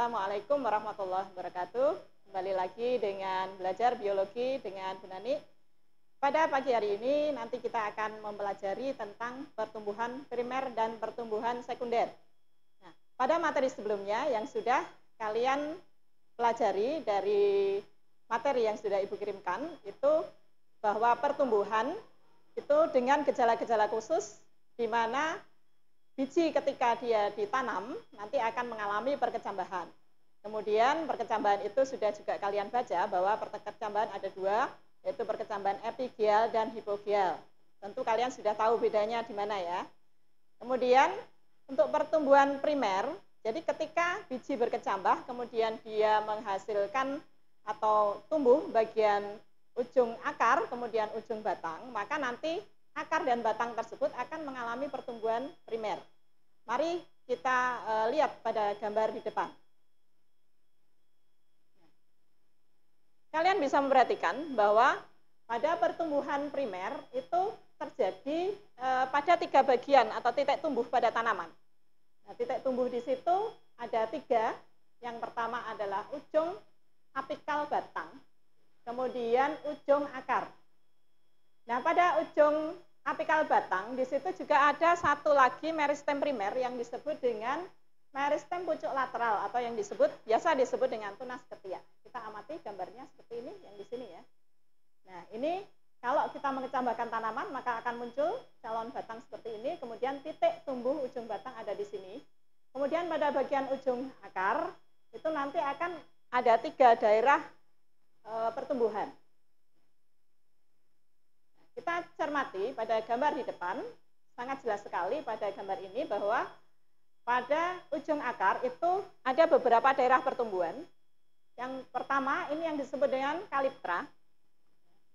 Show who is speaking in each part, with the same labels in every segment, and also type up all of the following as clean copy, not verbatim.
Speaker 1: Assalamualaikum warahmatullahi wabarakatuh. Kembali lagi dengan belajar biologi dengan Bu Nani. Pada pagi hari ini nanti kita akan mempelajari tentang pertumbuhan primer dan pertumbuhan sekunder. Nah, pada materi sebelumnya yang sudah kalian pelajari dari materi yang sudah Ibu kirimkan itu bahwa pertumbuhan itu dengan gejala-gejala khusus di mana biji ketika dia ditanam nanti akan mengalami perkecambahan. Kemudian perkecambahan itu sudah juga kalian baca bahwa perkecambahan ada dua, yaitu perkecambahan epigial dan hipogial. Tentu kalian sudah tahu bedanya di mana ya. Kemudian untuk pertumbuhan primer, jadi ketika biji berkecambah kemudian dia menghasilkan atau tumbuh bagian ujung akar kemudian ujung batang, maka nanti akar dan batang tersebut akan mengalami pertumbuhan primer. Mari kita lihat pada gambar di depan. Kalian bisa memperhatikan bahwa pada pertumbuhan primer itu terjadi pada tiga bagian atau titik tumbuh pada tanaman. Nah, titik tumbuh di situ ada tiga. Yang pertama adalah ujung apikal batang, kemudian ujung akar. Nah, pada ujung apikal batang, di situ juga ada satu lagi meristem primer yang disebut dengan meristem pucuk lateral atau yang biasa disebut dengan tunas ketiak. Kita amati gambarnya seperti ini yang di sini ya. Nah, ini kalau kita mengecambahkan tanaman maka akan muncul calon batang seperti ini, kemudian titik tumbuh ujung batang ada di sini. Kemudian pada bagian ujung akar itu nanti akan ada tiga daerah pertumbuhan. Kita cermati pada gambar di depan, sangat jelas sekali pada gambar ini bahwa pada ujung akar itu ada beberapa daerah pertumbuhan. Yang pertama ini yang disebut dengan kaliptra,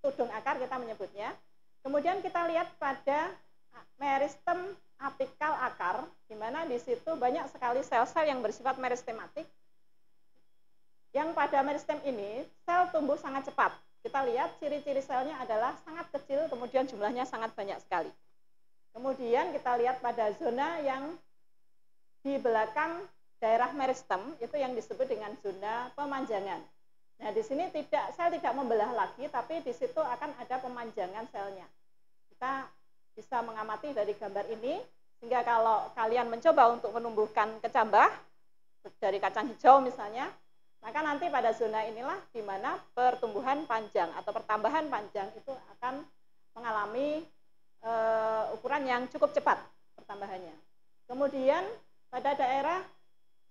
Speaker 1: tudung akar kita menyebutnya. Kemudian kita lihat pada meristem apikal akar, di mana di situ banyak sekali sel-sel yang bersifat meristematik. Yang pada meristem ini sel tumbuh sangat cepat. Kita lihat ciri-ciri selnya adalah sangat kecil, kemudian jumlahnya sangat banyak sekali. Kemudian kita lihat pada zona yang di belakang daerah meristem, itu yang disebut dengan zona pemanjangan. Nah, di sini sel tidak membelah lagi, tapi di situ akan ada pemanjangan selnya. Kita bisa mengamati dari gambar ini, sehingga kalau kalian mencoba untuk menumbuhkan kecambah, dari kacang hijau misalnya, maka nanti pada zona inilah di mana pertumbuhan panjang atau pertambahan panjang itu akan mengalami ukuran yang cukup cepat pertambahannya. Kemudian pada daerah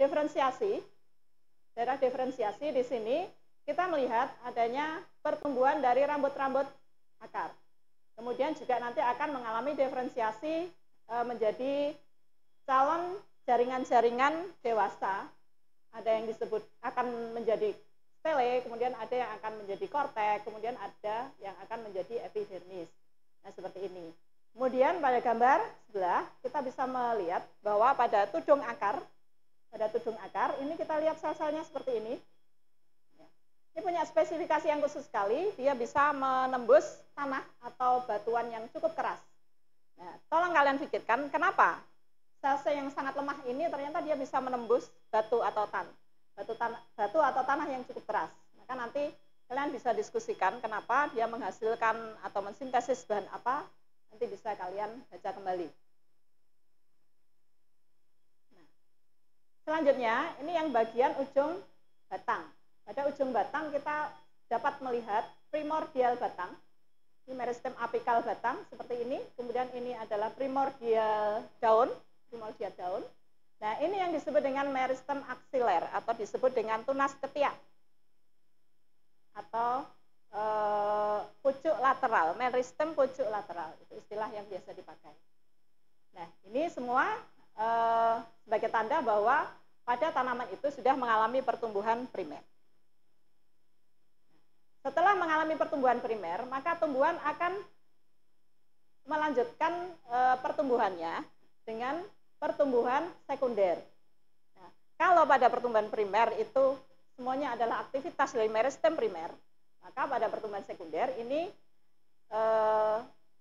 Speaker 1: diferensiasi di sini kita melihat adanya pertumbuhan dari rambut-rambut akar. Kemudian juga nanti akan mengalami diferensiasi menjadi calon jaringan-jaringan dewasa. Ada yang disebut akan menjadi stele, kemudian ada yang akan menjadi kortek, kemudian ada yang akan menjadi epidermis. Nah, seperti ini. Kemudian pada gambar sebelah kita bisa melihat bahwa pada tudung akar ini kita lihat sel-selnya seperti ini. Ini punya spesifikasi yang khusus sekali, dia bisa menembus tanah atau batuan yang cukup keras. Nah, tolong kalian pikirkan kenapa sel-sel yang sangat lemah ini ternyata dia bisa menembus batu atau tanah yang cukup keras. Maka nanti kalian bisa diskusikan kenapa dia menghasilkan atau mensintesis bahan apa, nanti bisa kalian baca kembali. Nah, selanjutnya ini yang bagian ujung batang. Pada ujung batang kita dapat melihat primordial batang. Ini meristem apikal batang seperti ini. Kemudian ini adalah primordial daun. Nah, ini yang disebut dengan meristem aksiler atau disebut dengan tunas ketiak atau pucuk lateral, meristem pucuk lateral, itu istilah yang biasa dipakai. Nah, ini semua sebagai tanda bahwa pada tanaman itu sudah mengalami pertumbuhan primer. Setelah mengalami pertumbuhan primer, maka tumbuhan akan melanjutkan pertumbuhannya dengan pertumbuhan sekunder. Nah, kalau pada pertumbuhan primer itu semuanya adalah aktivitas dari meristem primer, maka pada pertumbuhan sekunder ini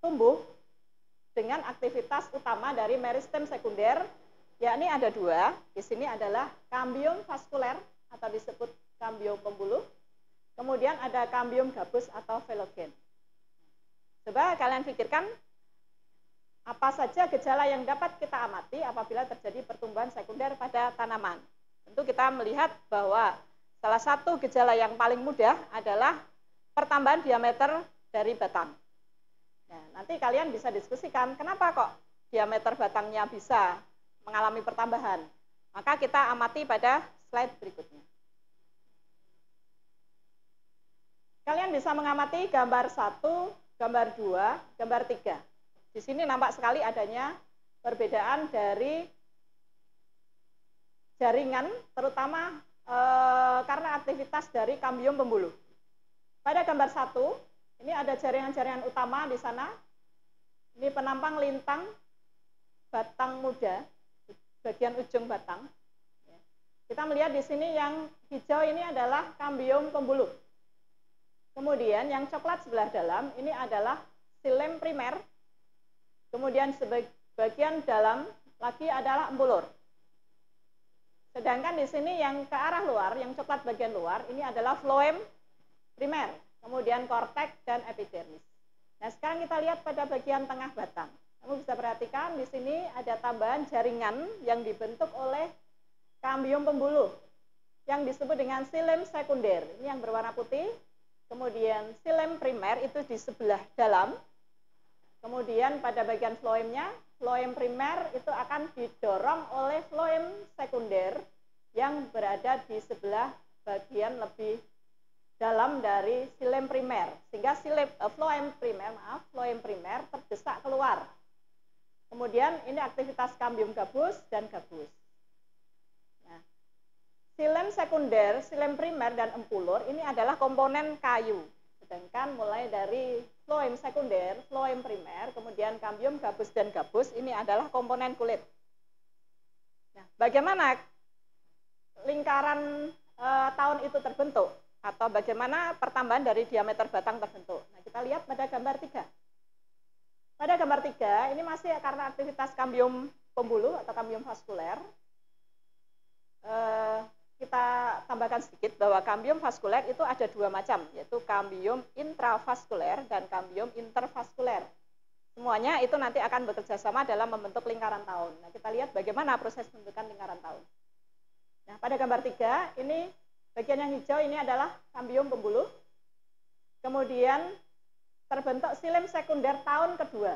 Speaker 1: tumbuh dengan aktivitas utama dari meristem sekunder yakni ada dua. Di sini adalah kambium vaskuler atau disebut kambium pembuluh. Kemudian ada kambium gabus atau velogen. Coba kalian pikirkan apa saja gejala yang dapat kita amati apabila terjadi pertumbuhan sekunder pada tanaman. Tentu kita melihat bahwa salah satu gejala yang paling mudah adalah pertambahan diameter dari batang. Nah, nanti kalian bisa diskusikan kenapa kok diameter batangnya bisa mengalami pertambahan. Maka kita amati pada slide berikutnya. Kalian bisa mengamati gambar 1, gambar 2, gambar 3. Di sini nampak sekali adanya perbedaan dari jaringan, terutama karena aktivitas dari kambium pembuluh. Pada gambar 1, ini ada jaringan-jaringan utama di sana. Ini penampang lintang batang muda, bagian ujung batang. Kita melihat di sini yang hijau ini adalah kambium pembuluh. Kemudian yang coklat sebelah dalam ini adalah xilem primer. Kemudian sebagian dalam lagi adalah empulur. Sedangkan di sini yang ke arah luar, yang coklat bagian luar, ini adalah floem primer. Kemudian korteks dan epidermis. Nah, sekarang kita lihat pada bagian tengah batang. Kamu bisa perhatikan di sini ada tambahan jaringan yang dibentuk oleh kambium pembuluh yang disebut dengan xilem sekunder. Ini yang berwarna putih. Kemudian xilem primer itu di sebelah dalam. Kemudian pada bagian floemnya, floem primer itu akan didorong oleh floem sekunder yang berada di sebelah bagian lebih dalam dari xilem primer. Sehingga floem primer terdesak keluar. Kemudian ini aktivitas kambium gabus dan gabus. Nah, xilem sekunder, xilem primer, dan empulur ini adalah komponen kayu. Sedangkan mulai dari floem sekunder, floem primer, kemudian kambium gabus dan gabus ini adalah komponen kulit. Nah, bagaimana lingkaran tahun itu terbentuk? Atau bagaimana pertambahan dari diameter batang terbentuk? Nah, kita lihat pada gambar 3. Pada gambar 3, ini masih karena aktivitas kambium pembuluh atau kambium vaskuler. Kita tambahkan sedikit bahwa kambium vaskuler itu ada dua macam, yaitu kambium intravaskuler dan kambium intervaskuler. Semuanya itu nanti akan bekerja sama dalam membentuk lingkaran tahun. Nah, kita lihat bagaimana proses pembentukan lingkaran tahun. Nah, pada gambar 3, ini bagian yang hijau ini adalah kambium pembuluh. Kemudian terbentuk xilem sekunder tahun kedua.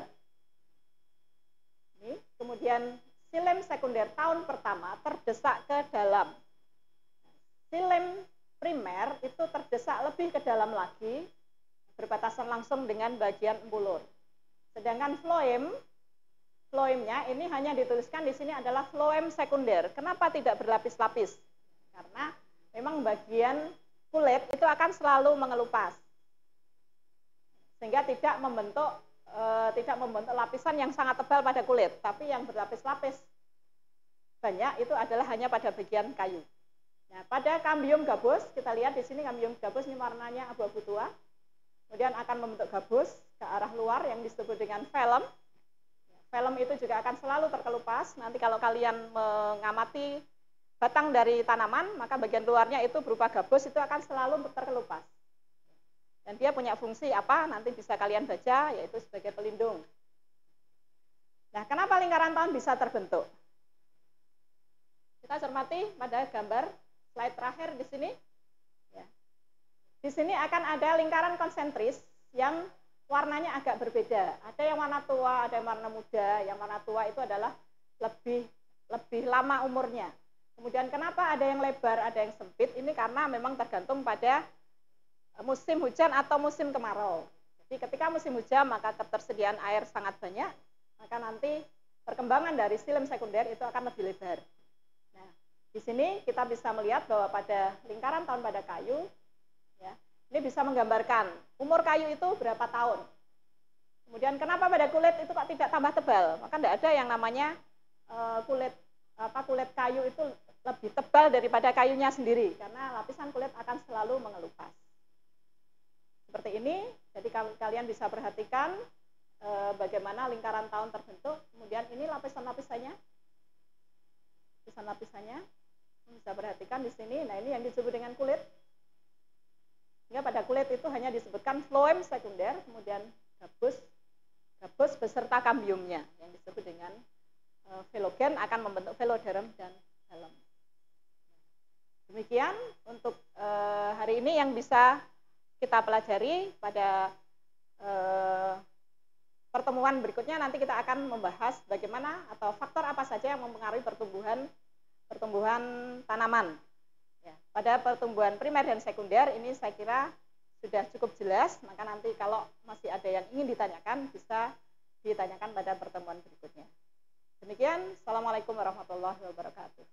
Speaker 1: Ini, kemudian xilem sekunder tahun pertama terdesak ke dalam. Xilem primer itu terdesak lebih ke dalam lagi, berbatasan langsung dengan bagian empulur. Sedangkan floemnya ini hanya dituliskan di sini adalah floem sekunder. Kenapa tidak berlapis-lapis? Karena memang bagian kulit itu akan selalu mengelupas, sehingga tidak membentuk lapisan yang sangat tebal pada kulit, tapi yang berlapis-lapis banyak itu adalah hanya pada bagian kayu. Nah, pada kambium gabus, kita lihat di sini kambium gabus ini warnanya abu-abu tua. Kemudian akan membentuk gabus ke arah luar yang disebut dengan velum. Velum itu juga akan selalu terkelupas. Nanti kalau kalian mengamati batang dari tanaman, maka bagian luarnya itu berupa gabus itu akan selalu terkelupas. Dan dia punya fungsi apa? Nanti bisa kalian baca, yaitu sebagai pelindung. Nah, kenapa lingkaran tahun bisa terbentuk? Kita cermati pada gambar slide terakhir di sini. Ya. Di sini akan ada lingkaran konsentris yang warnanya agak berbeda. Ada yang warna tua, ada yang warna muda. Yang warna tua itu adalah lebih lama umurnya. Kemudian kenapa ada yang lebar, ada yang sempit? Ini karena memang tergantung pada musim hujan atau musim kemarau. Jadi ketika musim hujan maka ketersediaan air sangat banyak, maka nanti perkembangan dari xilem sekunder itu akan lebih lebar. Nah, di sini kita bisa melihat bahwa pada lingkaran tahun pada kayu, ya, ini bisa menggambarkan umur kayu itu berapa tahun. Kemudian kenapa pada kulit itu kok tidak tambah tebal? Maka tidak ada yang namanya kulit kayu itu lebih tebal daripada kayunya sendiri, karena lapisan kulit akan selalu mengelupas. Seperti ini, jadi kalian bisa perhatikan bagaimana lingkaran tahun terbentuk. Kemudian ini lapisan-lapisannya. lapisan-lapisannya. Bisa perhatikan di sini. Nah, ini yang disebut dengan kulit. Sehingga pada kulit itu hanya disebutkan floem sekunder, kemudian gabus beserta kambiumnya yang disebut dengan filogen akan membentuk filoderm dan xilem. Demikian untuk hari ini yang bisa kita pelajari. Pada pertemuan berikutnya nanti kita akan membahas bagaimana atau faktor apa saja yang mempengaruhi pertumbuhan tanaman. Ya, pada pertumbuhan primer dan sekunder ini saya kira sudah cukup jelas, maka nanti kalau masih ada yang ingin ditanyakan bisa ditanyakan pada pertemuan berikutnya. Demikian, Assalamualaikum warahmatullahi wabarakatuh.